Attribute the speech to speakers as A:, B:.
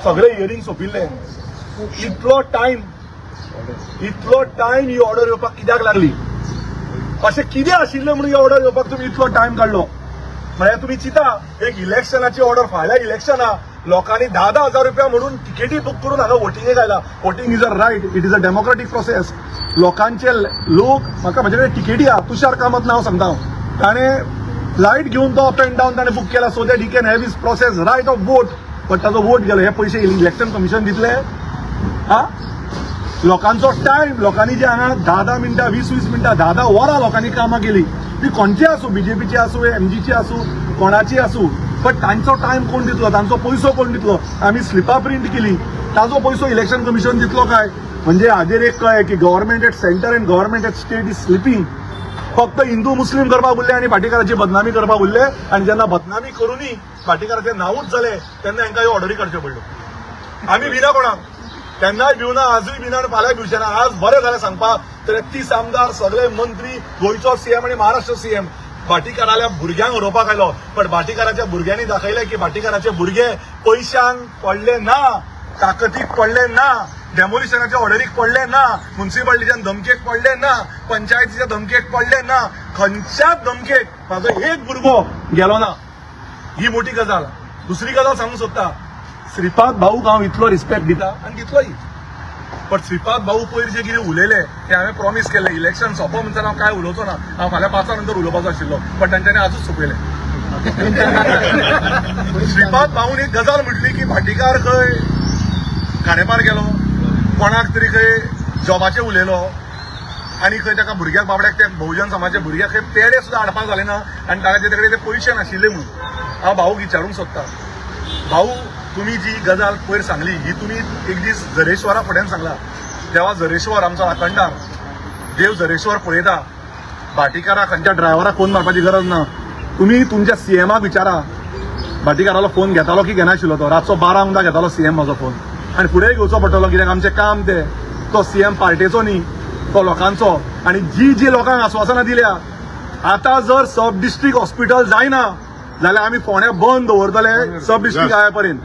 A: सगळे हियरिंग सोंपिल्ले. इतलो टायम ही ऑर्डर येवपाक कित्याक लागली? अशें कितें आशिल्लें म्हणून ही ऑर्डर येवपाक तुम्ही इतलो टायम काडलो? म्हळ्यार तुम्ही चिंता एक इलेक्शनाची ऑर्डर फाल्यां इलेक्शना लोकांनी 10,000 रुपया म्हणून तिकेटी बुक करून हांगा वोटिंगेक आयला. Voting is a right, it is a democratic process. लोकांचे लोक म्हाका म्हजे कडेन तिकेटी आहा. तुषार कामत नांव सांगता हांव. ताणें लायट घेवन तो अप एंड डावन ताणें बुक केला so that he can have his process right of vote. But ताजो वोट गेलो. हे पयशे इलेक्शन कमिशन दितले? लोकांचो टायम लोकांनी जे हांगा 10 मिनटां 20 मिनटां 10 वरां लोकांनी कामां केली. ती खंयची आसूं, बीजेपीची आसूं, एमजीची आसूं, कोणाची आसूं, बट तांचो टायम कोण दितलो? तांचो पयसो कोण दितलो? आमी स्लिपां प्रिंट केली, ताजो पयसो इलेक्शन कमिशन दितलो काय? म्हणजे हाजेर एक कळ्ळें की government at centre and government at state is sleeping. फक्त हिंदू मुस्लीम करपाक उरले आनी भाटीकाराची बदनामी करपाक उरले. आनी जेन्ना बदनामी करूनय भाटीकाराचें नांवूच जालें तेन्ना हांकां ह्यो ऑर्डरी काडच्यो पडल्यो. आमी भिना कोणाक? तेन्नाय भिवना, आजूय भिना आनी फाल्यां भिवचे ना. आज बरें जालें सांगपाक 33 आमदार, सगळे मंत्री, गोंयचो सीएम आनी महाराष्ट्र सीएम भाटीकाराल्या भुरग्यांक उडोवपाक आयलो. पण भाटीकाराच्या भुरग्यांनी दाखयलें की भाटीकाराचे भुरगे पयशांक पडले ना, ताकतीक पडले ना, डेमोलिशनाच्या ऑर्डरीक पडले ना, म्युन्सिपाल्टीच्या धमकेक पडले ना, पंचायतीच्या धमकेक पडले ना, खंयच्याच धमकेक म्हाजो एक भुरगो गेलो ना. ही मोठी गजाल. दुसरी गजाल सांगूंक सोदता, श्रीपाद भाऊक हांव इतलो रिस्पेक्ट दिता आनी दितलोय. पण श्रीपाद भाऊ पयर जे कितें उलयले ते हांवें प्रॉमिस केलें इलेक्शन सोंपो म्हणटना हांव काय उलोवचो ना. हांव फाल्यां 5 नंतर उलोवपाचो आशिल्लो, पण तांच्यांनी आजूच सोंपयलें. श्रीपाद भाऊन एक गजाल म्हटली की भाटीकार खंय खांडेपार गेलो, कोणाक तरी खंय जॉबाचेर उलयलो आनी खंय ताका भुरग्याक बाबड्याक त्या बहुजन समाजाच्या भुरग्याक खंय पेडे सुद्दां हाडपाक जाले ना आनी ताचे कडेन ते पयशे नाशिल्ले म्हणून. हांव भाऊक विचारूंक सोदता, भाऊ तुम्ही जी गजाल पयर सांगली ही तुम्ही एक दीस झरेश्वरा फुड्यान सांगला. जेव्हा झरेश्वर आमचो आखंडार देव झरेश्वर पळयता, भाटीकाराक खंयच्या ड्रायव्हराक फोन मारपाची गरज ना. तुम्ही तुमच्या सीएमाक विचारा, भाटीकारालो फोन घेतालो की घेनाशिल्लो तो. रातचो 12 सुद्दां घेतालो सीएम म्हाजो फोन आनी फुडेंय घेवचो पडटलो, कित्याक आमचें काम ते. तो सीएम पार्टेचो न्ही, तो लोकांचो. आनी जी लोकांक आश्वासनां दिल्या, आतां जर सब डिस्ट्रिक्ट हॉस्पिटल जायना जाल्यार आमी फोंड्या बंद दवरतले सब डिस्ट्रिक्ट आया पर्यंत.